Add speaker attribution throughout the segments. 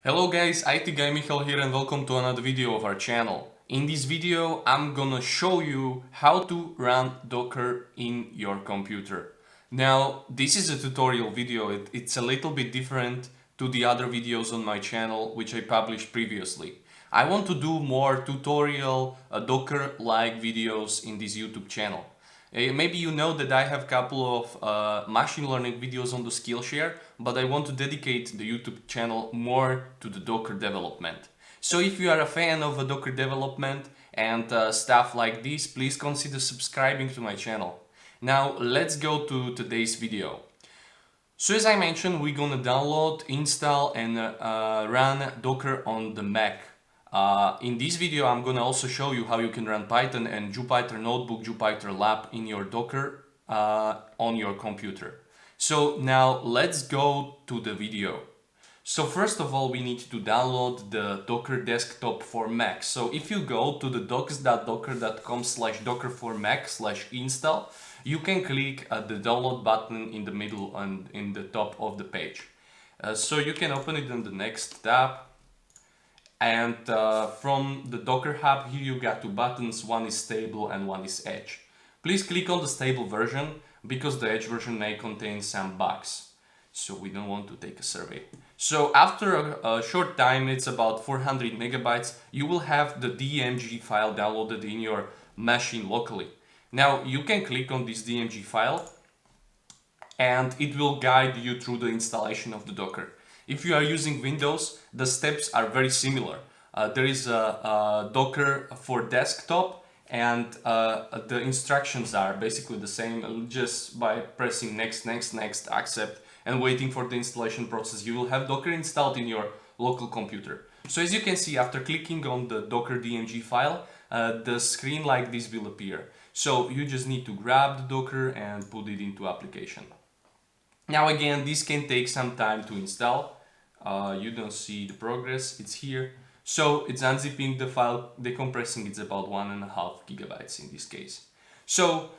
Speaker 1: Hello guys, ItGuyMichal here and welcome to another video of our channel. In this video I'm gonna show you how to run Docker in your computer. Now this is a tutorial video, it's a little bit different to the other videos on my channel which I published previously. I want to do more tutorial Docker-like videos in this YouTube channel. Maybe you know that I have a couple of machine learning videos on the Skillshare, but I want to dedicate the YouTube channel more to the Docker development. So if you are a fan of Docker development and stuff like this, please consider subscribing to my channel. Now let's go to today's video. So as I mentioned, we're gonna download, install and run Docker on the Mac. In this video I'm gonna also show you how you can run Python and Jupyter Notebook, Jupyter Lab in your Docker on your computer. So now let's go to the video. So first of all we need to download the Docker desktop for Mac. So if you go to the docs.docker.com/docker for Mac/install, you can click the download button in the middle and in the top of the page. So you can open it in the next tab. And from the Docker Hub, here you got two buttons, one is stable and one is edge. Please click on the stable version because the edge version may contain some bugs. So we don't want to take a survey. So after a short time, it's about 400 megabytes, you will have the DMG file downloaded in your machine locally. Now you can click on this DMG file and it will guide you through the installation of the Docker. If you are using Windows, the steps are very similar. There is a Docker for desktop and the instructions are basically the same. Just by pressing next, accept and waiting for the installation process, you will have Docker installed in your local computer. So as you can see, after clicking on the Docker DMG file, the screen like this will appear. So you just need to grab the Docker and put it into application. Now again, this can take some time to install. You don't see the progress, it's here. So it's unzipping the file, decompressing, it's about 1.5 gigabytes in this case. So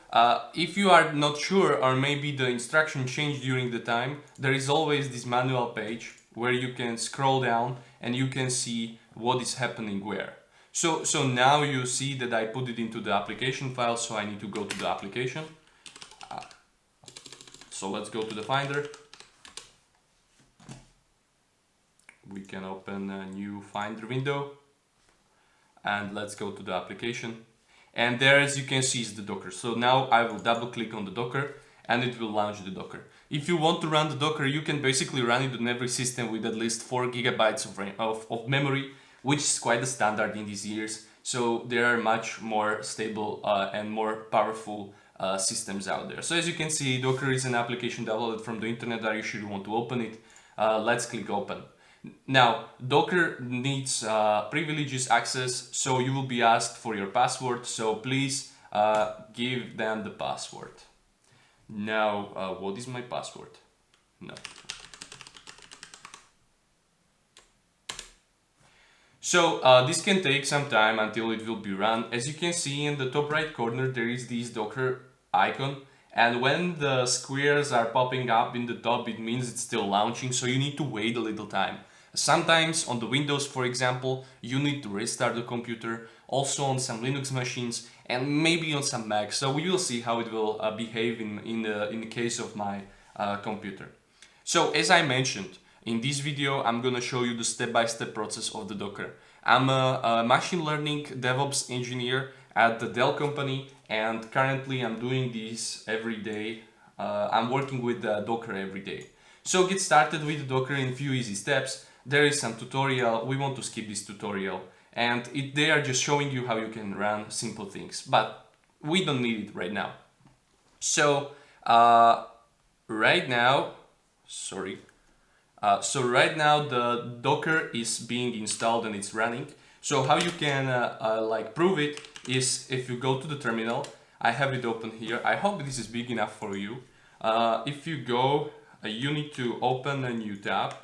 Speaker 1: if you are not sure or maybe the instruction changed during the time, there is always this manual page where you can scroll down and you can see what is happening where. So now you see that I put it into the application file, so I need to go to the application. So let's go to the Finder. We can open a new Finder window and let's go to the application. And there, as you can see, is the Docker. So now I will double click on the Docker and it will launch the Docker. If you want to run the Docker, you can basically run it on every system with at least 4 gigabytes of memory, which is quite a standard in these years. So there are much more stable and more powerful systems out there. So as you can see, Docker is an application downloaded from the internet that you should want to open it. Let's click open. Now, Docker needs privileges access, so you will be asked for your password, so please give them the password. Now, what is my password? No. So this can take some time until it will be run. As you can see in the top right corner, there is this Docker icon. And when the squares are popping up in the top, it means it's still launching, so you need to wait a little time. Sometimes on the Windows, for example, you need to restart the computer, also on some Linux machines and maybe on some Mac. So we will see how it will behave in the case of my computer. So as I mentioned, in this video I'm gonna show you the step-by-step process of the Docker. I'm a machine learning DevOps engineer at the Dell company, and currently I'm doing this every day. I'm working with Docker every day. So get started with the Docker in a few easy steps. There is some tutorial, we want to skip this tutorial, and they are just showing you how you can run simple things, but we don't need it right now. So right now the Docker is being installed and it's running. So how you can prove it is if you go to the terminal. I have it open here. I hope this is big enough for you. If you go, you need to open a new tab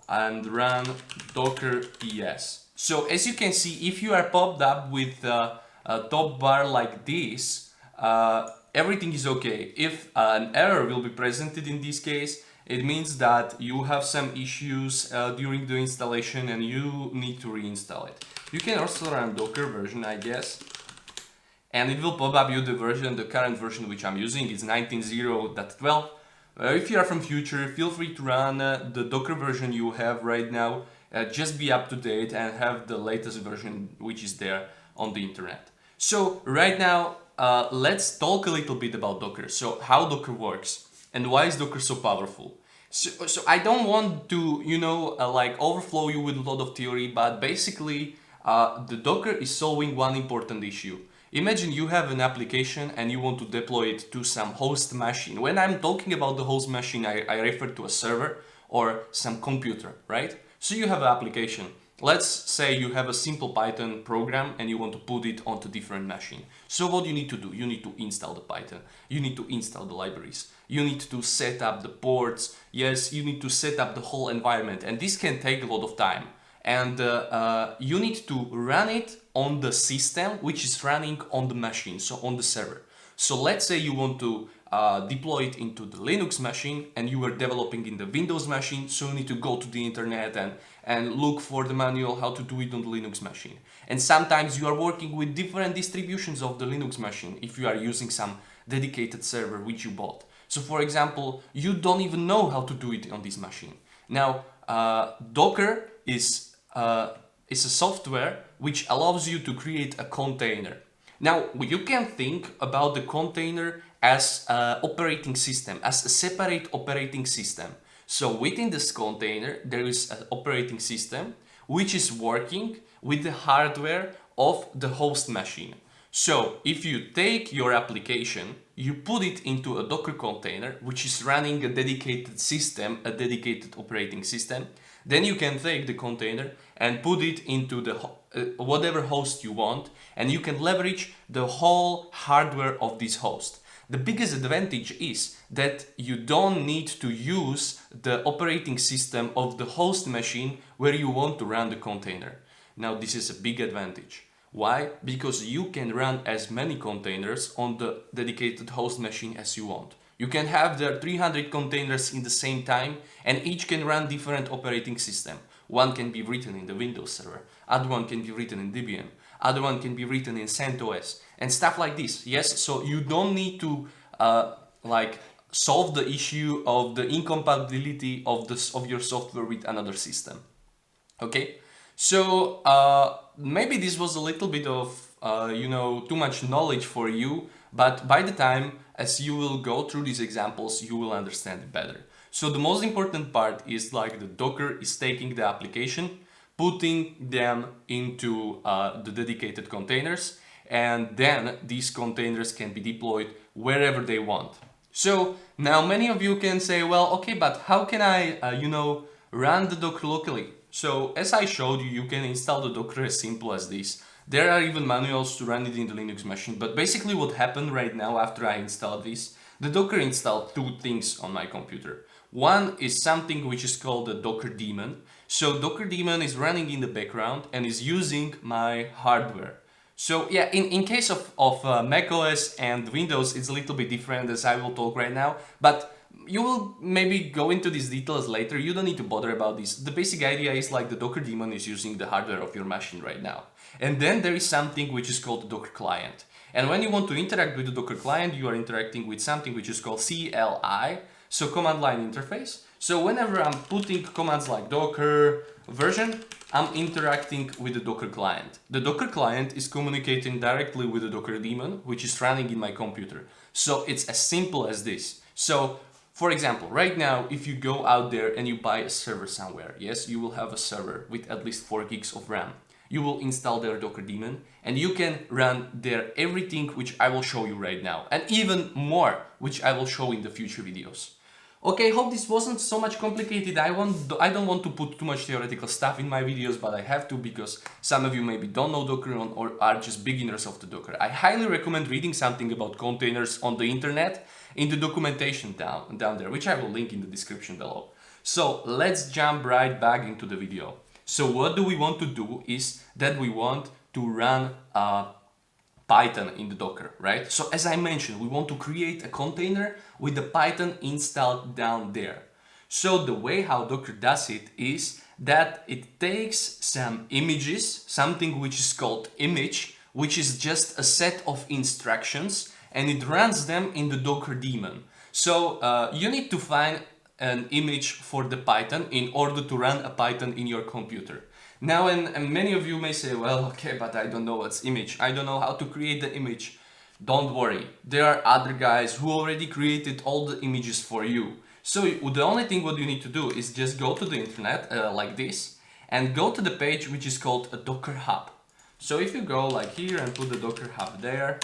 Speaker 1: and run docker ps. So as you can see, if you are popped up with a top bar like this, everything is okay. If an error will be presented in this case, It means that you have some issues during the installation and you need to reinstall it. You can also run Docker version, I guess, and it will pop up you the version, the current version which I'm using is 19.0.12. If you are from future, feel free to run the Docker version you have right now. Just be up to date and have the latest version which is there on the internet. So right now, let's talk a little bit about Docker. So how Docker works and why is Docker so powerful? So I don't want to, like overflow you with a lot of theory, but basically the Docker is solving one important issue. Imagine you have an application and you want to deploy it to some host machine. When I'm talking about the host machine, I refer to a server or some computer, right? So you have an application. Let's say you have a simple Python program and you want to put it onto different machine. So what you need to do? You need to install the Python. You need to install the libraries. You need to set up the ports. Yes, you need to set up the whole environment. And this can take a lot of time. And you need to run it on the system which is running on the machine, so on the server. So let's say you want to deploy it into the Linux machine and you are developing in the Windows machine, so you need to go to the internet and look for the manual how to do it on the Linux machine. And sometimes you are working with different distributions of the Linux machine if you are using some dedicated server which you bought. So for example, you don't even know how to do it on this machine. Now, Docker is a software which allows you to create a container. Now, you can think about the container as an operating system, as a separate operating system. So within this container, there is an operating system which is working with the hardware of the host machine. So if you take your application, you put it into a Docker container, which is running a dedicated system, a dedicated operating system, then you can take the container and put it into the whatever host you want, and you can leverage the whole hardware of this host. The biggest advantage is that you don't need to use the operating system of the host machine where you want to run the container. Now, this is a big advantage. Why? Because you can run as many containers on the dedicated host machine as you want. You can have the 300 containers in the same time and each can run different operating system. One can be written in the Windows server, other one can be written in Debian, other one can be written in CentOS and stuff like this. Yes, so you don't need to solve the issue of the incompatibility of your software with another system. Okay, so maybe this was a little bit of too much knowledge for you, but by the time as you will go through these examples, you will understand it better. So the most important part is like the Docker is taking the application, putting them into the dedicated containers, and then these containers can be deployed wherever they want. So now many of you can say, well, okay, but how can I, run the Docker locally? So as I showed you, you can install the Docker as simple as this. There are even manuals to run it in the Linux machine, but basically what happened right now after I installed this, the Docker installed two things on my computer. One is something which is called the Docker daemon. So Docker daemon is running in the background and is using my hardware. So yeah, in case of macOS and Windows, it's a little bit different as I will talk right now, but you will maybe go into these details later. You don't need to bother about this. The basic idea is like the Docker daemon is using the hardware of your machine right now. And then there is something which is called the Docker client. And when you want to interact with the Docker client, you are interacting with something which is called CLI, so command line interface. So whenever I'm putting commands like Docker version, I'm interacting with the Docker client. The Docker client is communicating directly with the Docker daemon, which is running in my computer. So it's as simple as this. So for example, right now, if you go out there and you buy a server somewhere, yes, you will have a server with at least 4 gigs of RAM. You will install their Docker daemon and you can run there everything which I will show you right now, and even more which I will show in the future videos. Okay, hope this wasn't so much complicated. I don't want to put too much theoretical stuff in my videos, but I have to because some of you maybe don't know Docker or are just beginners of the Docker. I highly recommend reading something about containers on the internet in the documentation down there, which I will link in the description below. So let's jump right back into the video. So what do we want to do is that we want to run Python in the Docker, right? So as I mentioned, we want to create a container with the Python installed down there. So the way how Docker does it is that it takes some images, something which is called image, which is just a set of instructions, and it runs them in the Docker daemon. So you need to find an image for the Python in order to run a Python in your computer. Now, and many of you may say, well, okay, but I don't know what's image. I don't know how to create the image. Don't worry, there are other guys who already created all the images for you. So the only thing what you need to do is just go to the internet like this and go to the page which is called a Docker Hub. So if you go like here and put the Docker Hub there,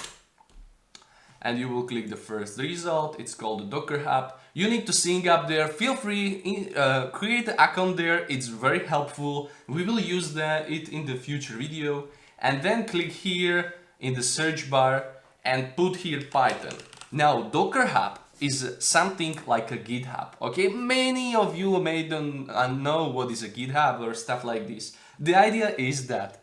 Speaker 1: and you will click the first result, it's called the Docker Hub. You need to sync up there. Feel free, create an account there. It's very helpful. We will use it in the future video. And then click here in the search bar and put here Python. Now, Docker Hub is something like a GitHub, okay? Many of you may don't know what is a GitHub or stuff like this. The idea is that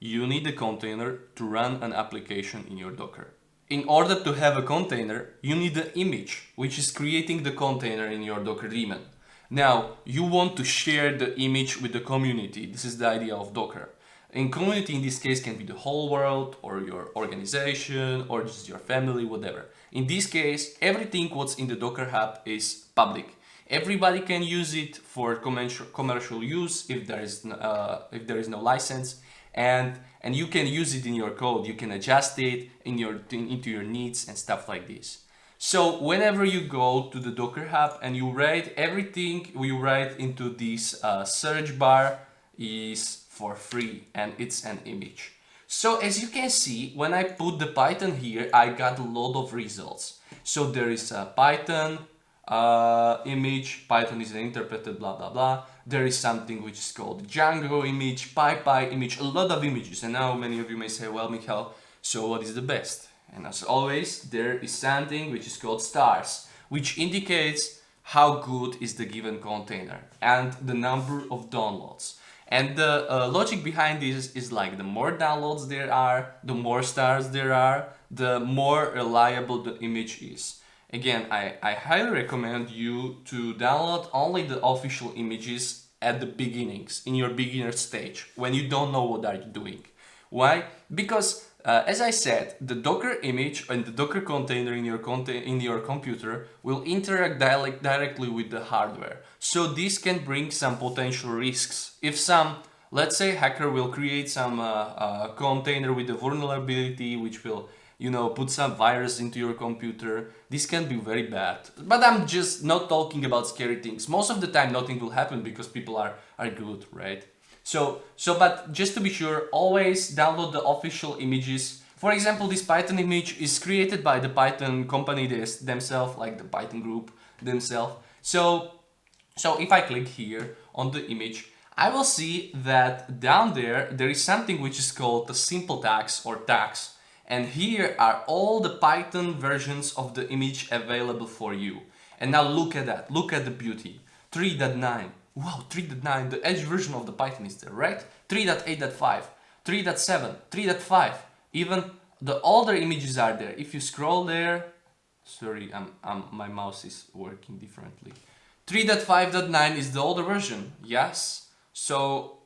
Speaker 1: you need a container to run an application in your Docker. In order to have a container, you need an image, which is creating the container in your Docker daemon. Now, you want to share the image with the community. This is the idea of Docker. In community, in this case, can be the whole world, or your organization, or just your family, whatever. In this case, everything what's in the Docker Hub is public. Everybody can use it for commercial use if there is no license. And you can use it in your code. You can adjust it into your needs and stuff like this. So whenever you go to the Docker Hub and you write everything you write into this search bar is for free, and it's an image. So as you can see, when I put the Python here, I got a lot of results. So there is a Python image, Python is interpreted, blah, blah, blah. There is something which is called Django image, PyPy image, a lot of images. And now many of you may say, well, Michal, so what is the best? And as always, there is something which is called stars, which indicates how good is the given container and the number of downloads. And the logic behind this is like the more downloads there are, the more stars there are, the more reliable the image is. Again, I highly recommend you to download only the official images at the beginnings, in your beginner stage, when you don't know what are you doing. Why? Because as I said, the Docker image and the Docker container in your computer will interact directly with the hardware. So this can bring some potential risks. If some, let's say, hacker will create some container with a vulnerability which will, put some virus into your computer, this can be very bad. But I'm just not talking about scary things. Most of the time nothing will happen because people are good, right? But just to be sure, always download the official images. For example, this Python image is created by the Python company themselves, like the Python group themselves. So if I click here on the image, I will see that down there is something which is called the simple tags or tags. And here are all the Python versions of the image available for you. And now look at that, look at the beauty. 3.9. Wow, 3.9, the edge version of the Python is there, right? 3.8.5, 3.7, 3.5, even the older images are there. If you scroll there, sorry, my mouse is working differently. 3.5.9 is the older version, yes? So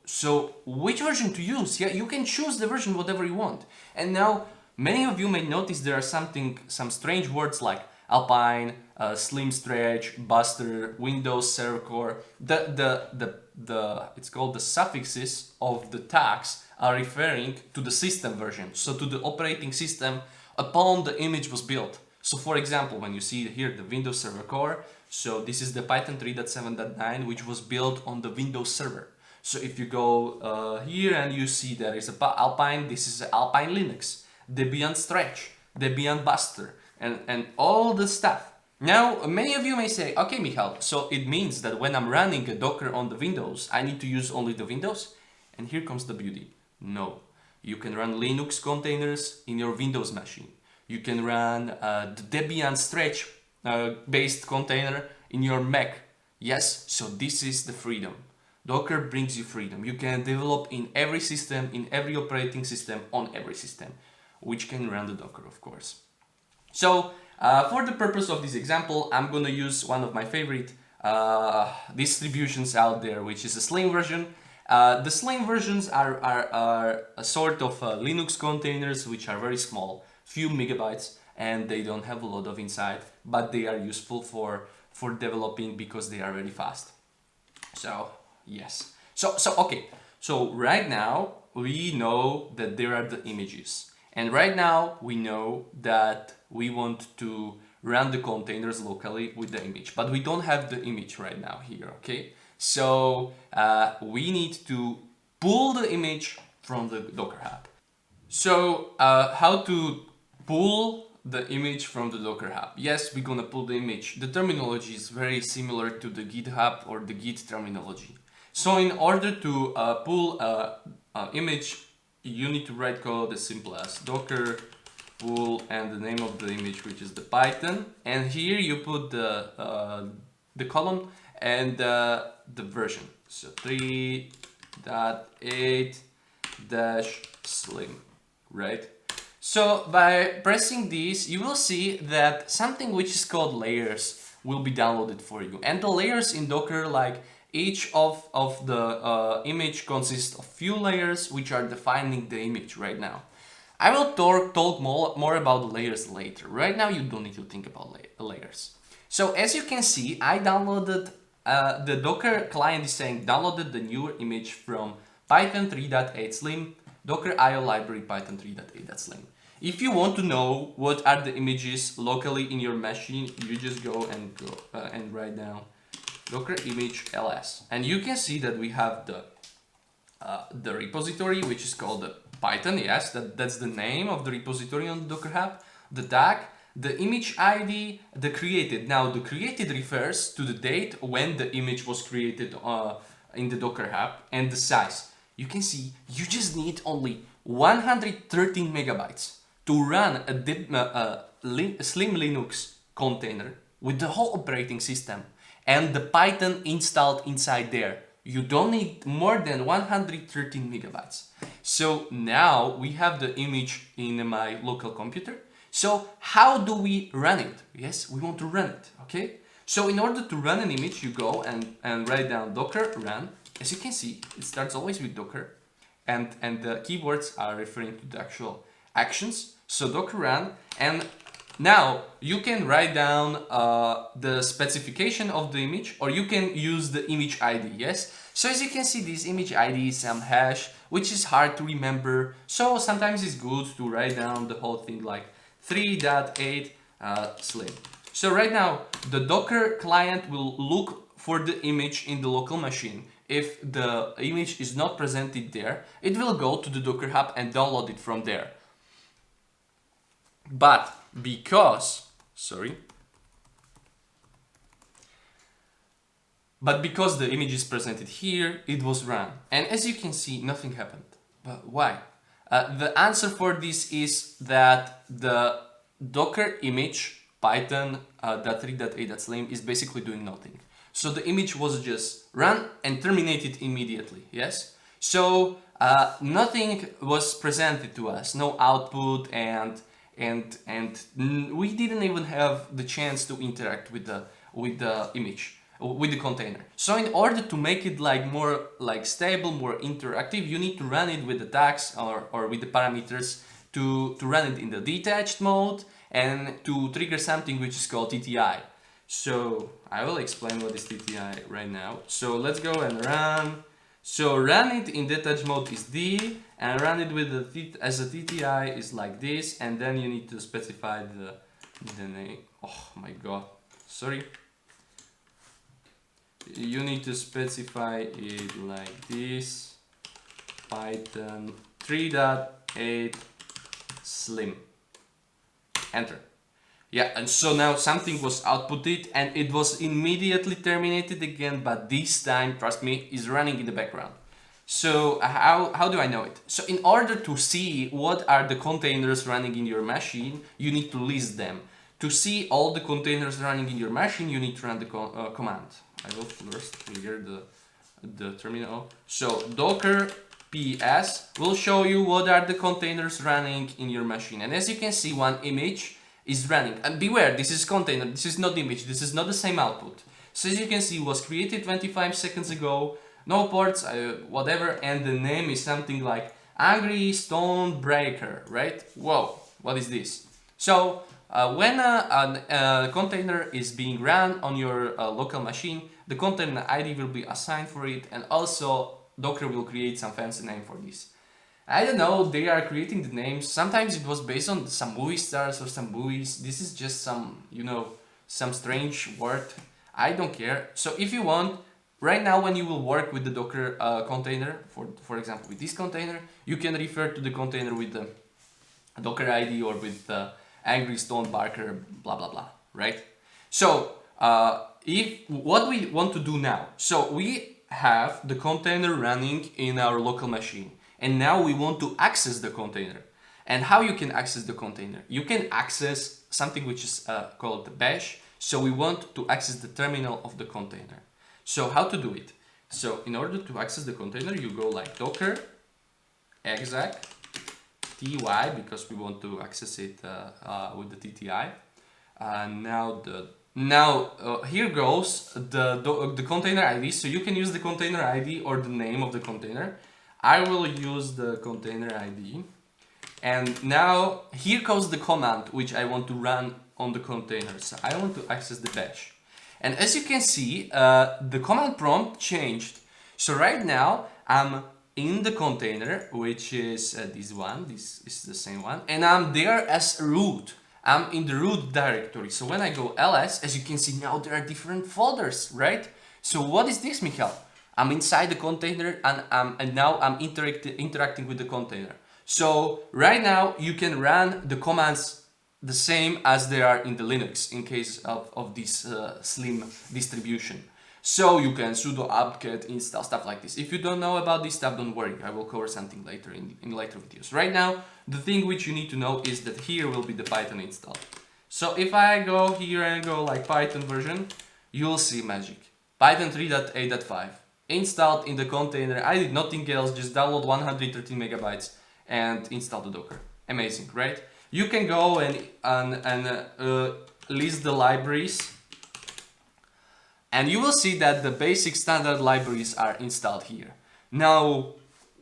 Speaker 1: which version to use? Yeah, you can choose the version whatever you want. And now, many of you may notice there are some strange words like Alpine, Slim Stretch, Buster, Windows Server Core. It's called the suffixes of the tags are referring to the system version, so to the operating system upon the image was built. So for example, when you see here the Windows Server Core, so this is the Python 3.7.9 which was built on the Windows Server. So if you go here and you see there is a Alpine, this is Alpine Linux, Debian Stretch, Debian Buster, and all the stuff. Now, many of you may say, okay, Michal, so it means that when I'm running a Docker on the Windows, I need to use only the Windows? And here comes the beauty. No, you can run Linux containers in your Windows machine. You can run the Debian Stretch based container in your Mac. Yes, so this is the freedom. Docker brings you freedom. You can develop in every system, in every operating system, on every system, which can run the Docker, of course. So for the purpose of this example, I'm gonna use one of my favorite distributions out there, which is a Slim version. The Slim versions are a sort of Linux containers which are very small, few megabytes, and they don't have a lot of inside, but they are useful for developing because they are very fast. So yes. So okay. So right now we know that there are the images, and right now we know that we want to run the containers locally with the image, but we don't have the image right now here. Okay. So we need to pull the image from the Docker Hub. So how to pull the image from the Docker Hub? Yes, we're gonna pull the image. The terminology is very similar to the GitHub or the Git terminology. So in order to pull an image, you need to write code as simple as docker pull and the name of the image, which is the Python. And here you put the column and the version. So 3.8-slim, right? So by pressing this, you will see that something which is called layers will be downloaded for you. And the layers in Docker, like each of the image consists of few layers which are defining the image right now. I will talk more about the layers later. Right now you don't need to think about layers. So as you can see, I downloaded, the Docker client is saying downloaded the newer image from Python 3.8-slim, Docker IO library Python 3.8-slim. If you want to know what are the images locally in your machine, you just go and write down Docker image ls, and you can see that we have the repository, which is called the Python. Yes, that's the name of the repository on the Docker Hub. The tag, the image ID, the created. Now the created refers to the date when the image was created in the Docker Hub, and the size. You can see you just need only 113 megabytes to run a Slim Linux container with the whole operating system and the Python installed inside there. You don't need more than 113 megabytes. So now we have the image in my local computer. So how do we run it? Yes, we want to run it, okay? So in order to run an image, you go and write down docker run. As you can see, it starts always with docker, and the keywords are referring to the actual actions. So docker run, and now you can write down the specification of the image, or you can use the image ID, yes? So as you can see, this image ID is some hash, which is hard to remember. So sometimes it's good to write down the whole thing like 3.8 slim. So right now, the Docker client will look for the image in the local machine. If the image is not presented there, it will go to the Docker Hub and download it from there. But because the image is presented here, it was run. And as you can see, nothing happened. But why? The answer for this is that the Docker image Python 3.8.slim is basically doing nothing. So the image was just run and terminated immediately, yes? So nothing was presented to us, no output, and we didn't even have the chance to interact with the image, with the container. So in order to make it like more like stable, more interactive, you need to run it with the tags or with the parameters to run it in the detached mode and to trigger something which is called TTI. So I will explain what is TTI right now. So let's go and run. So run it in detached mode is D, and run it with as a TTI is like this, and then you need to specify the name. Oh my god, sorry. You need to specify it like this, Python 3.8 slim. Enter. Yeah, and so now something was outputted and it was immediately terminated again, but this time, trust me, is running in the background. So how do I know it? So in order to see what are the containers running in your machine, you need to list them. To see all the containers running in your machine, you need to run the command. I will first clear the terminal. So docker ps will show you what are the containers running in your machine. And as you can see, one image is running. And beware, this is container, this is not image, this is not the same output. So as you can see, it was created 25 seconds ago, no ports, whatever, and the name is something like Angry Stone Breaker, right? Whoa, what is this? So when a container is being run on your local machine, the container ID will be assigned for it, and also Docker will create some fancy name for this. I don't know, they are creating the names. Sometimes it was based on some movie stars or some movies. This is just some, you know, some strange word. I don't care. So if you want, right now when you will work with the Docker container, for example with this container, you can refer to the container with the Docker ID or with the Angry Stone Barker, blah blah blah, right? So if what we want to do now, so we have the container running in our local machine, and now we want to access the container. And how you can access the container? You can access something which is called the bash. So we want to access the terminal of the container. So how to do it? So in order to access the container, you go like docker exec ty, because we want to access it with the TTI. Here goes the container ID. So you can use the container ID or the name of the container. I will use the container ID. And now here goes the command which I want to run on the container. So I want to access the bash. And as you can see, the command prompt changed. So right now I'm in the container, which is this one. This is the same one. And I'm there as root. I'm in the root directory. So when I go ls, as you can see now there are different folders, right? So what is this, Michal? I'm inside the container and now I'm interacting with the container. So right now you can run the commands the same as they are in the Linux in case of this slim distribution. So you can sudo apt-get install, stuff like this. If you don't know about this stuff, don't worry, I will cover something later in later videos. Right now, the thing which you need to know is that here will be the Python install. So if I go here and go like Python version, you'll see magic. Python 3.8.5 installed in the container. I did nothing else, just download 113 megabytes and install the Docker. Amazing, right? You can go and list the libraries, and you will see that the basic standard libraries are installed here. Now,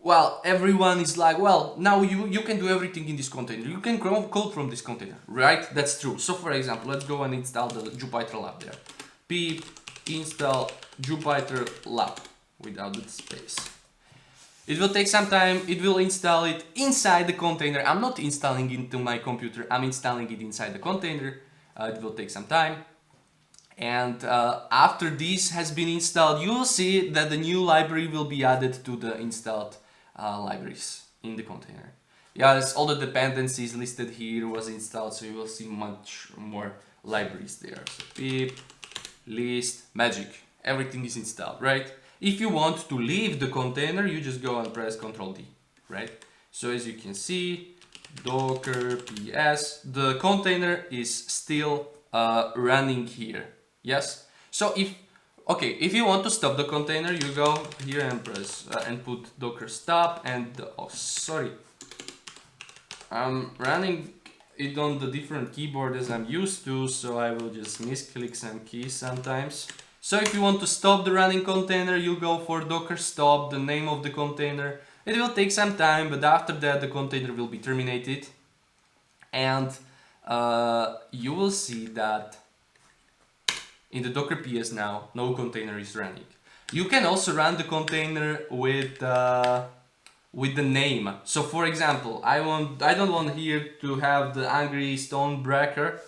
Speaker 1: well, everyone is like, well, now you can do everything in this container. You can code from this container, right? That's true. So for example, let's go and install the Jupyter lab there. Pip install Jupyter lab without the space. It will take some time. It will install it inside the container. I'm not installing it into my computer. I'm installing it inside the container. It will take some time. And after this has been installed, you will see that the new library will be added to the installed libraries in the container. Yes, all the dependencies listed here was installed, so you will see much more libraries there. So pip, list, magic, everything is installed, right? If you want to leave the container, you just go and press Ctrl D, right? So as you can see, docker ps, the container is still running here. Yes. So if you want to stop the container, you go here and press and put docker stop, and oh sorry, I'm running it on the different keyboard as I'm used to, so I will just misclick some keys sometimes. So if you want to stop the running container, you go for docker stop, the name of the container. It will take some time, but after that the container will be terminated, and you will see that in the docker ps now no container is running. You can also run the container with the name. So for example, I don't want here to have the Angry Stone Breaker.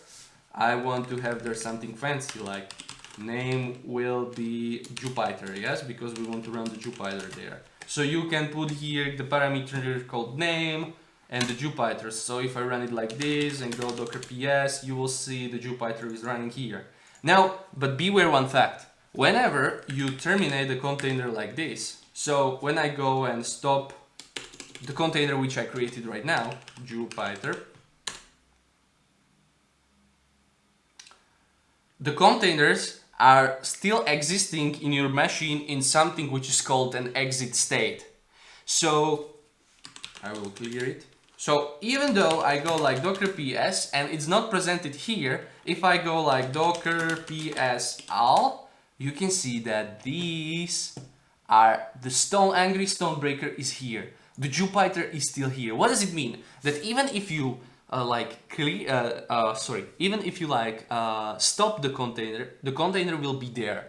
Speaker 1: I want to have there something fancy like name will be Jupyter, yes, because we want to run the Jupyter there. So you can put here the parameter called name and the Jupyter. So if I run it like this and go docker ps, you will see the Jupyter is running here. Now, but beware one fact. Whenever you terminate the container like this, so when I go and stop the container which I created right now, Jupyter, the containers are still existing in your machine in something which is called an exit state. So I will clear it. So even though I go like docker ps and it's not presented here, if I go like docker ps all, you can see that these are the angry stonebreaker is here. The Jupyter is still here. What does it mean? That even if you stop the container will be there.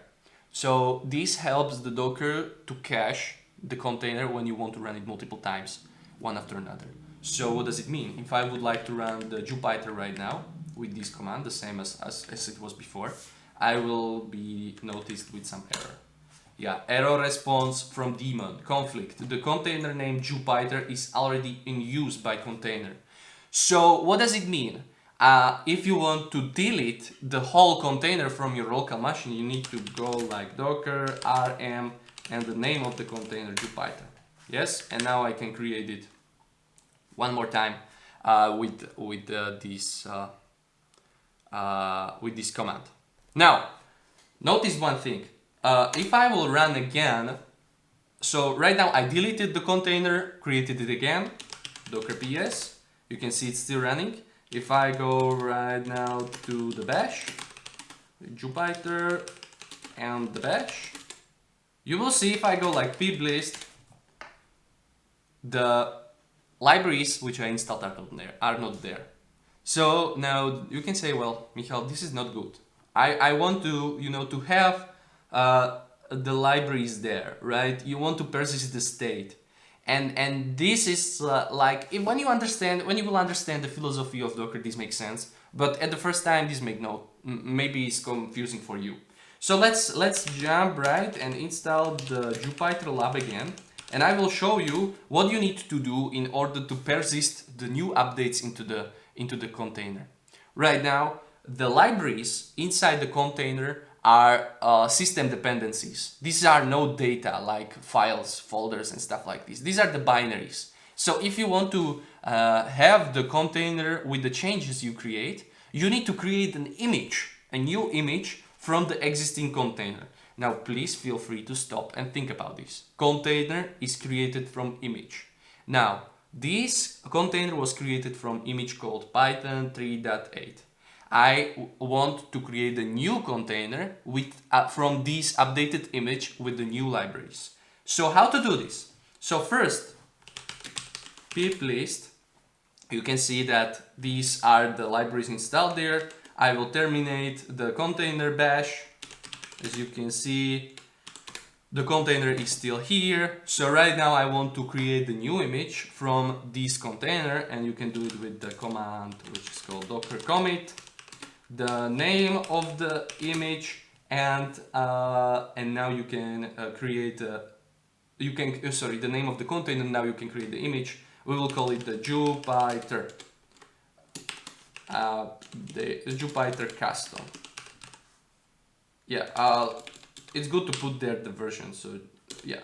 Speaker 1: So this helps the Docker to cache the container when you want to run it multiple times, one after another. So what does it mean? If I would like to run the Jupyter right now with this command, the same as it was before, I will be noticed with some error. Yeah, error response from daemon, conflict. The container name Jupyter is already in use by container. So what does it mean? If you want to delete the whole container from your local machine, you need to go like docker rm and the name of the container Jupyter. Yes, and now I can create it one more time with this command. Now, notice one thing. If I will run again, so right now I deleted the container, created it again, docker ps. You can see it's still running. If I go right now to the bash, Jupyter and the bash, you will see if I go like pip list, the libraries which I installed are not there. So now you can say, well, Michal, this is not good. I want to, to have the libraries there, right? You want to persist the state. And this is when you will understand the philosophy of Docker, this makes sense. But at the first time, this maybe it's confusing for you. So let's jump right and install the Jupyter lab again. And I will show you what you need to do in order to persist the new updates into the container. Right now, the libraries inside the container are system dependencies. These are no data like files, folders and stuff like this. These are the binaries. So if you want to have the container with the changes you create, you need to create an image, a new image from the existing container. Now please feel free to stop and think about this. Container is created from image. Now this container was created from image called Python 3.8. I want to create a new container with from this updated image with the new libraries. So how to do this? So first, pip list, you can see that these are the libraries installed there. I will terminate the container bash. As you can see, the container is still here. So right now I want to create the new image from this container, and you can do it with the command which is called docker commit, the name of the image, and now you can create the name of the container. Now you can create the image. We will call it the Jupyter, the Jupyter custom. Yeah, it's good to put there the version. So yeah,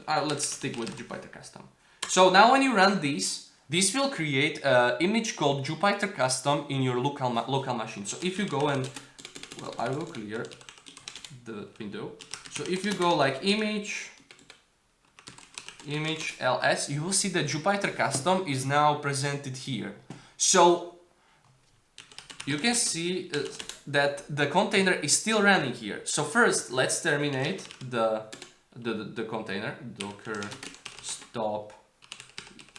Speaker 1: let's stick with Jupyter custom. So now when you run this will create an image called Jupyter custom in your local machine. So if you go and, well, I will clear the window. So if you go like image ls, you will see that Jupyter custom is now presented here. So you can see that the container is still running here. So first, let's terminate the container, docker stop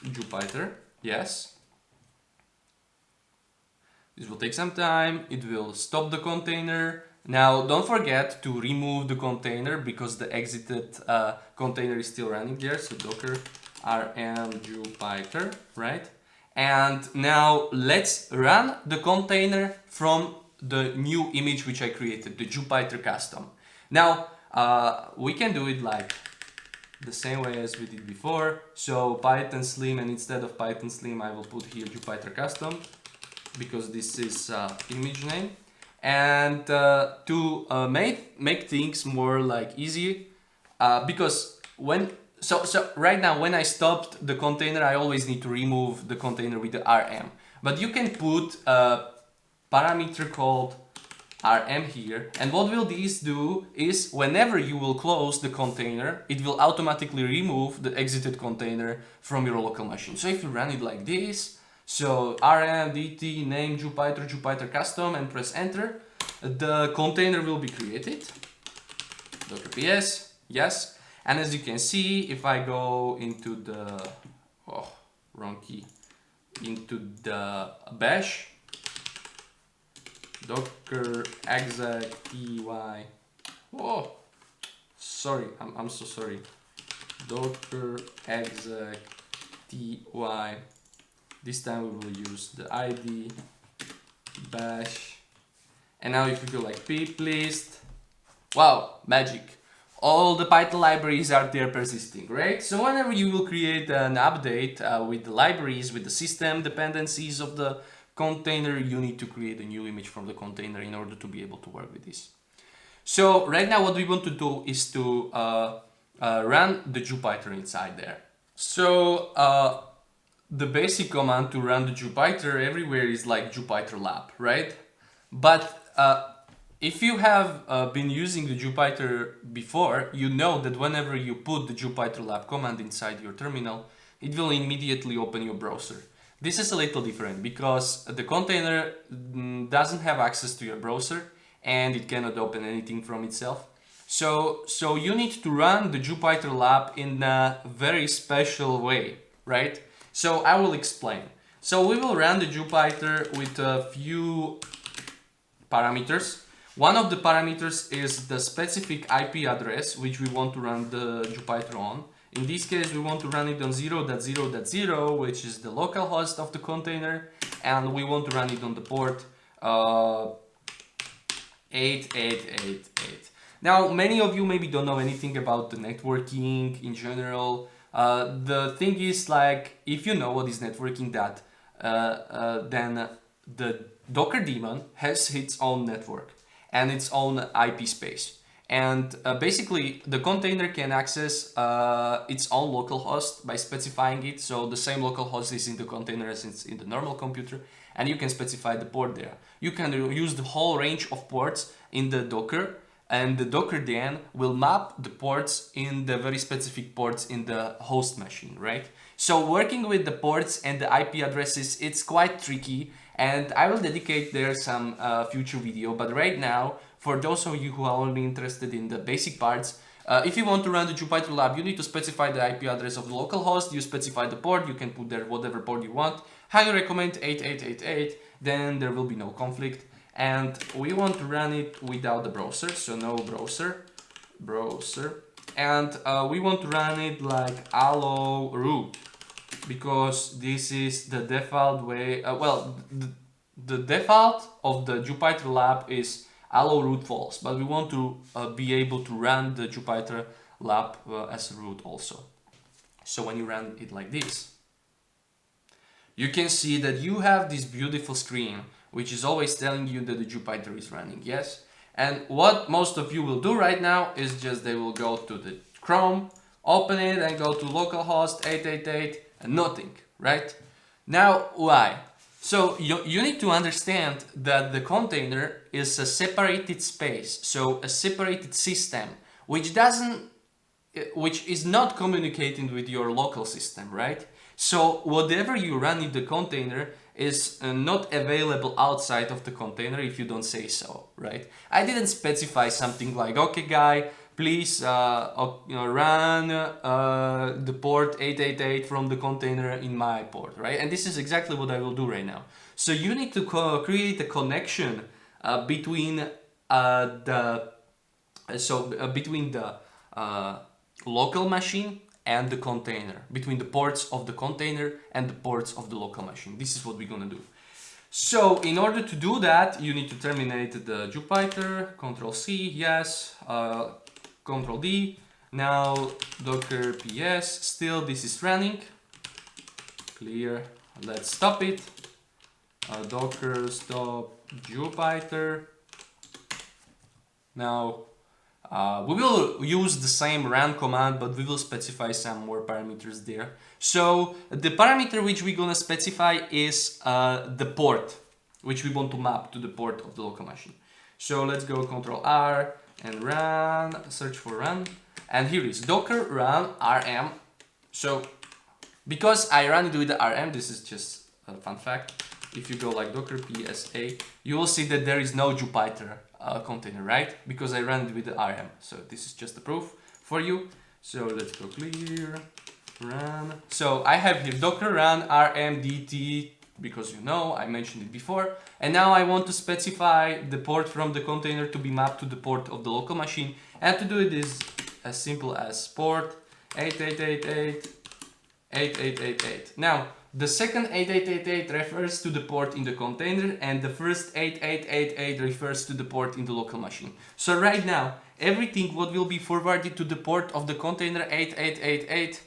Speaker 1: Jupyter. Yes. This will take some time. It will stop the container. Now, don't forget to remove the container because the exited container is still running there. So docker rm Jupyter, right? And now let's run the container from the new image which I created, the Jupyter custom. Now we can do it like the same way as we did before. So Python slim, and instead of Python slim I will put here Jupyter custom because this is image name. And to make things more like easy, because so right now when I stopped the container, I always need to remove the container with the rm. But you can put a parameter called rm here, and what will these do is whenever you will close the container, it will automatically remove the exited container from your local machine. So if you run it like this, so rm dt name Jupyter custom and press enter, the container will be created. docker ps, yes. And as you can see, if I go into the, oh, wrong key, into the bash, docker exec ty, oh, sorry, I'm so sorry, docker exec ty, this time we will use the id bash, and now if you go like pip list, wow, magic. All the Python libraries are there persisting, right? So whenever you will create an update with the libraries, with the system dependencies of the container, you need to create a new image from the container in order to be able to work with this. So right now what we want to do is to run the Jupyter inside there. So the basic command to run the Jupyter everywhere is like Jupyter lab, right? But if you have been using the Jupyter before, you know that whenever you put the Jupyter lab command inside your terminal, it will immediately open your browser. This is a little different because the container doesn't have access to your browser and it cannot open anything from itself. So you need to run the Jupyter lab in a very special way, right? So I will explain. So we will run the Jupyter with a few parameters. One of the parameters is the specific IP address which we want to run the Jupyter on. In this case, we want to run it on 0.0.0, which is the local host of the container, and we want to run it on the port 8888. Now, many of you maybe don't know anything about the networking in general. The thing is, like, if you know what is networking, that then the Docker daemon has its own network and its own IP space. And basically, the container can access its own localhost by specifying it. So the same localhost is in the container as it's in the normal computer, and you can specify the port there. You can use the whole range of ports in the Docker, and the Docker then will map the ports in the very specific ports in the host machine, right? So working with the ports and the IP addresses, it's quite tricky, and I will dedicate there some future video. But right now, for those of you who are only interested in the basic parts, if you want to run the Jupyter lab, you need to specify the IP address of the local host. You specify the port, you can put there whatever port you want. Highly recommend 8888, then there will be no conflict. And we want to run it without the browser, so no browser. And we want to run it like allow root, because this is the default way. The default of the Jupyter lab is allow root false, but we want to be able to run the Jupyter lab as a root also. So when you run it like this, you can see that you have this beautiful screen which is always telling you that the Jupyter is running, yes? And what most of you will do right now is just they will go to the Chrome, open it and go to localhost 888 and nothing, right? Now, why? So you need to understand that the container is a separated space, so a separated system, which is not communicating with your local system, right? So whatever you run in the container is not available outside of the container if you don't say so, right? I didn't specify something like, okay guy, please run the port 888 from the container in my port, right? And this is exactly what I will do right now. So you need to create a connection between the local machine and the container, between the ports of the container and the ports of the local machine. This is what we're gonna do. So in order to do that, you need to terminate the Jupyter, Control C, yes, Control D. Now docker ps, still this is running, clear, let's stop it. Docker stop Jupyter. Now we will use the same run command, but we will specify some more parameters there. So the parameter which we're gonna specify is the port, which we want to map to the port of the local machine. So let's go Control R and run, search for run, and here is docker run rm. So because I run it with the rm, this is just a fun fact. If you go like docker psa, you will see that there is no Jupyter container, right? Because I ran it with the RM. So this is just the proof for you. So let's go clear, run. So I have here docker run rmdt, because you know, I mentioned it before. And now I want to specify the port from the container to be mapped to the port of the local machine. And to do it is as simple as port 8888. Now, the second 8888 refers to the port in the container, and the first 8888 refers to the port in the local machine. So right now, everything what will be forwarded to the port of the container 8888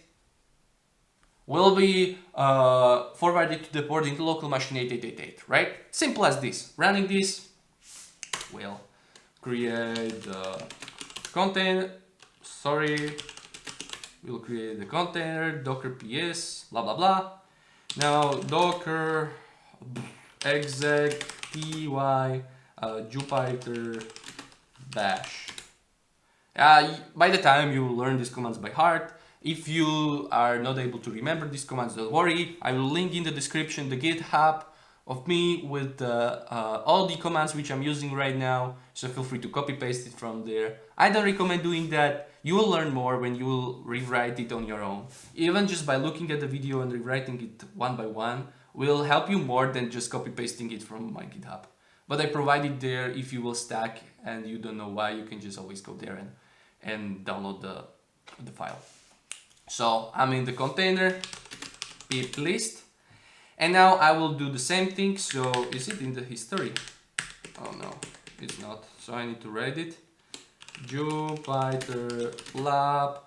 Speaker 1: will be forwarded to the port in the local machine 8888, right? Simple as this. Running this will create the container, we'll create the container, docker ps, blah blah blah. Now docker exec ty Jupyter bash. By the time you learn these commands by heart, if you are not able to remember these commands, don't worry. I will link in the description the GitHub of me with all the commands which I'm using right now, so feel free to copy paste it from there. I don't recommend doing that. You will learn more when you will rewrite it on your own. Even just by looking at the video and rewriting it one by one will help you more than just copy pasting it from my GitHub. But I provide it there. If you will stack and you don't know why, you can just always go there and download the file. So I'm in the container, pip list. And now I will do the same thing. So is it in the history? Oh no, it's not. So I need to write it. Jupyter lab.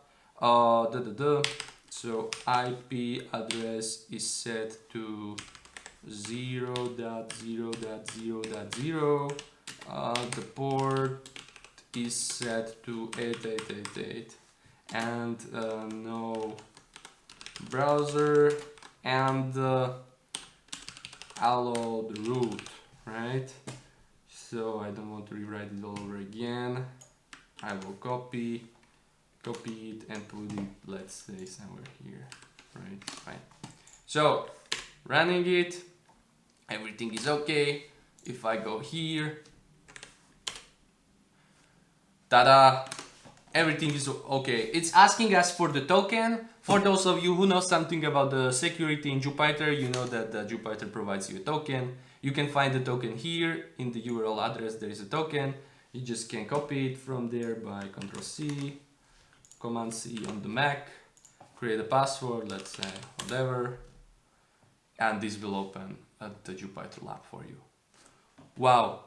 Speaker 1: So IP address is set to 0.0.0.0. The port is set to 8888. And no browser, and allow the root, right? So I don't want to rewrite it all over again. I will copy it and put it, let's say, somewhere here, right? Fine. So running it, everything is okay. If I go here, tada, everything is okay. It's asking us for the token. For those of you who know something about the security in Jupyter, you know that Jupyter provides you a token. You can find the token here in the URL address. There is a token. You just can copy it from there by Ctrl+C, Command+C on the Mac, create a password, let's say whatever, and this will open the Jupyter lab for you. Wow,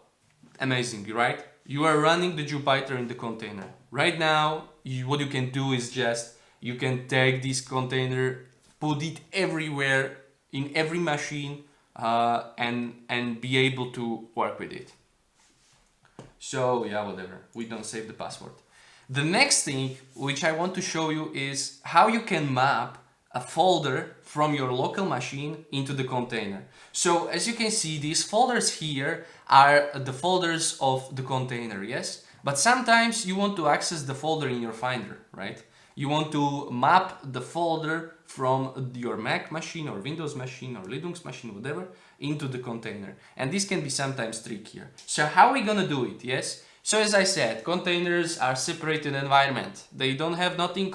Speaker 1: amazing, right? You are running the Jupyter in the container. Right now, what you can do is just, you can take this container, put it everywhere, in every machine, and be able to work with it. So yeah, whatever, we don't save the password. The next thing which I want to show you is how you can map a folder from your local machine into the container. So as you can see, these folders here are the folders of the container, yes? But sometimes you want to access the folder in your Finder, right? You want to map the folder from your Mac machine or Windows machine or Linux machine, whatever, into the container. And this can be sometimes trickier. So how are we gonna do it, yes? So as I said, containers are separated environment. They don't have nothing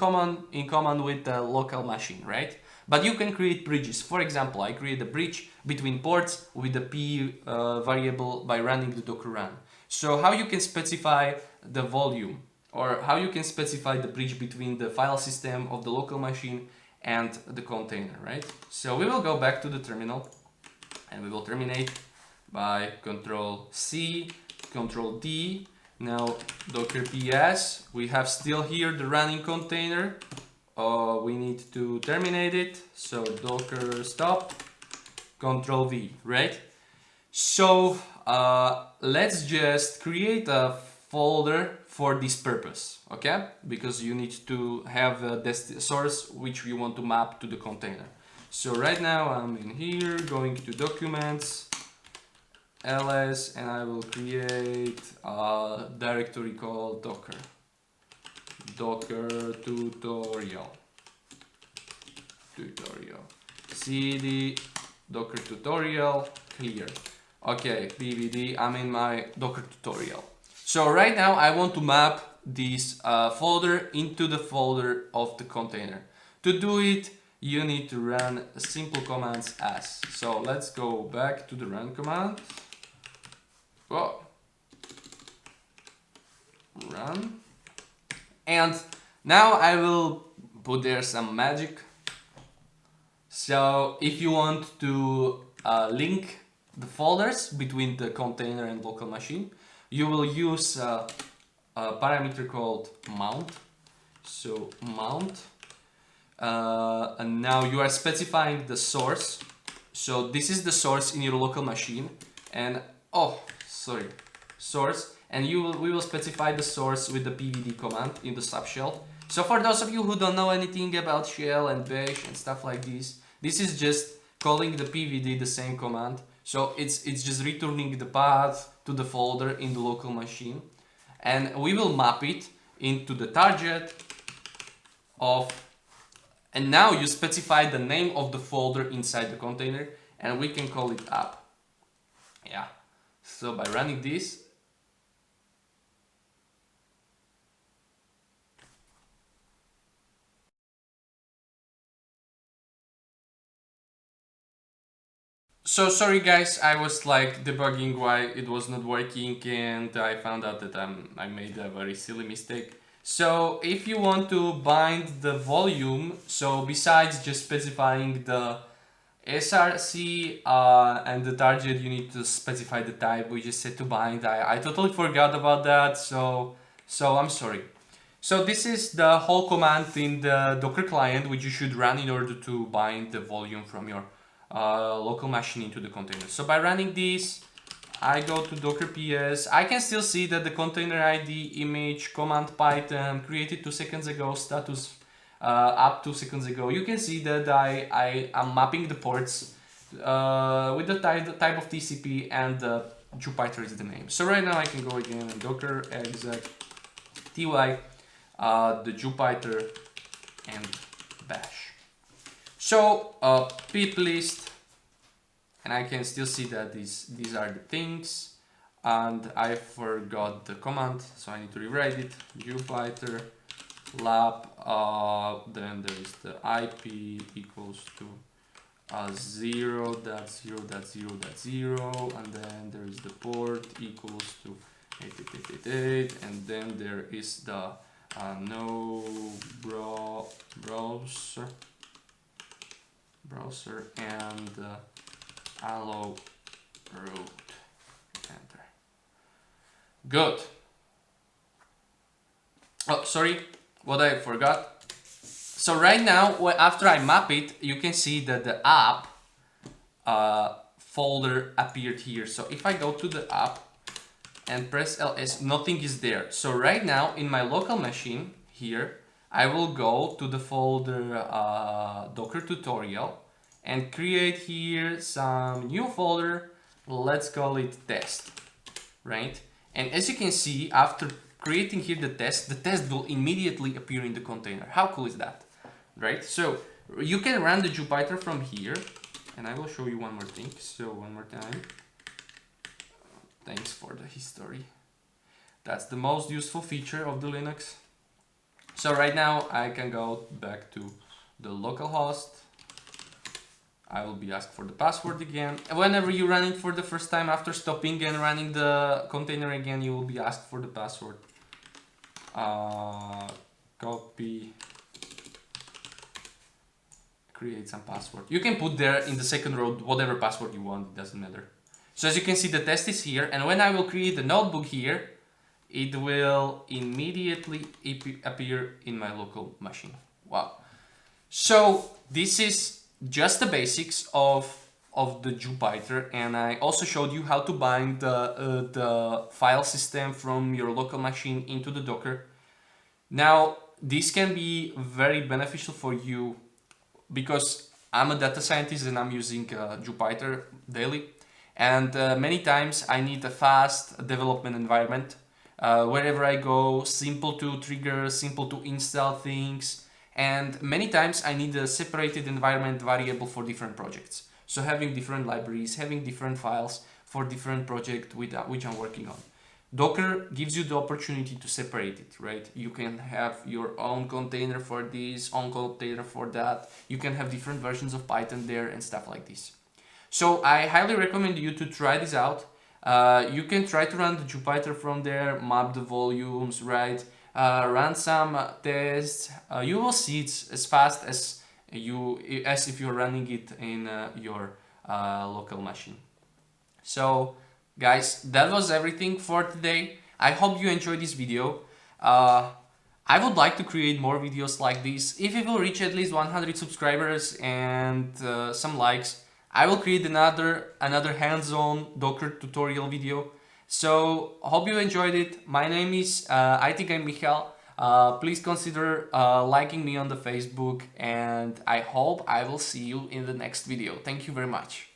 Speaker 1: in common with the local machine, right? But you can create bridges. For example, I create a bridge between ports with the p variable by running the docker run. So how you can specify the volume, or how you can specify the bridge between the file system of the local machine and the container, right? So we will go back to the terminal and we will terminate by Ctrl+C, Ctrl+D. Now docker ps, we have still here the running container. We need to terminate it, so docker stop, Ctrl+V, right? So let's just create a folder for this purpose, okay? Because you need to have the source which we want to map to the container. So right now I'm in here, going to documents, ls, and I will create a directory called docker tutorial, cd docker tutorial clear. Okay, pvd, I'm in my docker tutorial. So right now I want to map this folder into the folder of the container. To do it, you need to run simple commands as. So let's go back to the run command. Whoa. Run. And now I will put there some magic. So if you want to link the folders between the container and local machine, you will use a parameter called mount. So mount, and now you are specifying the source. So this is the source in your local machine, and source, and we will specify the source with the pvd command in the subshell. So for those of you who don't know anything about shell and bash and stuff like this is just calling the pvd the same command. So it's just returning the path to the folder in the local machine, and we will map it into the target of, and now you specify the name of the folder inside the container, and we can call it app. Yeah. So by running this, so sorry guys, I was like debugging why it was not working, and I found out that I made a very silly mistake. So if you want to bind the volume, so besides just specifying the src and the target, you need to specify the type we just set to bind. I totally forgot about that, so I'm sorry. So this is the whole command in the Docker client which you should run in order to bind the volume from your local machine into the container. So by running this, I go to docker ps. I can still see that the container ID, image, command Python, created 2 seconds ago, status up 2 seconds ago. You can see that I am mapping the ports with the type of TCP, and Jupyter is the name. So right now I can go again and docker exec ty the Jupyter and bash. So pip list, and I can still see that these are the things, and I forgot the command, so I need to rewrite it. Jupyter lab, then there is the IP equals to 0.0.0.0, and then there is the port equals to 8888, and then there is the no browser and allow root. Enter. Good. Oh, sorry, what I forgot. So right now, after I map it, you can see that the app folder appeared here. So if I go to the app and press ls, nothing is there. So right now in my local machine here, I will go to the folder Docker tutorial and create here some new folder. Let's call it test, right? And as you can see, after creating here the test will immediately appear in the container. How cool is that, right? So you can run the Jupyter from here, and I will show you one more thing. So one more time. Thanks for the history. That's the most useful feature of the Linux. So right now I can go back to the localhost. I will be asked for the password again. Whenever you run it for the first time, after stopping and running the container again, you will be asked for the password. Copy, create some password. You can put there in the second row whatever password you want, it doesn't matter. So as you can see, the test is here, and when I will create the notebook here, it will immediately appear in my local machine. Wow. So this is just the basics of the Jupyter, and I also showed you how to bind the file system from your local machine into the Docker. Now, this can be very beneficial for you because I'm a data scientist and I'm using Jupyter daily. And many times I need a fast development environment. Wherever I go, simple to trigger, simple to install things. And many times I need a separated environment variable for different projects. So having different libraries, having different files for different projects which I'm working on. Docker gives you the opportunity to separate it, right? You can have your own container for this, own container for that. You can have different versions of Python there and stuff like this. So I highly recommend you to try this out. You can try to run the Jupyter from there, map the volumes, right? Run some tests. You will see it's as fast as if you're running it in your local machine. So guys, that was everything for today. I hope you enjoyed this video. I would like to create more videos like this. If it will reach at least 100 subscribers and some likes, I will create another hands-on Docker tutorial video. So hope you enjoyed it. My name is ItGuyMichal. Please consider liking me on the Facebook, and I hope I will see you in the next video. Thank you very much.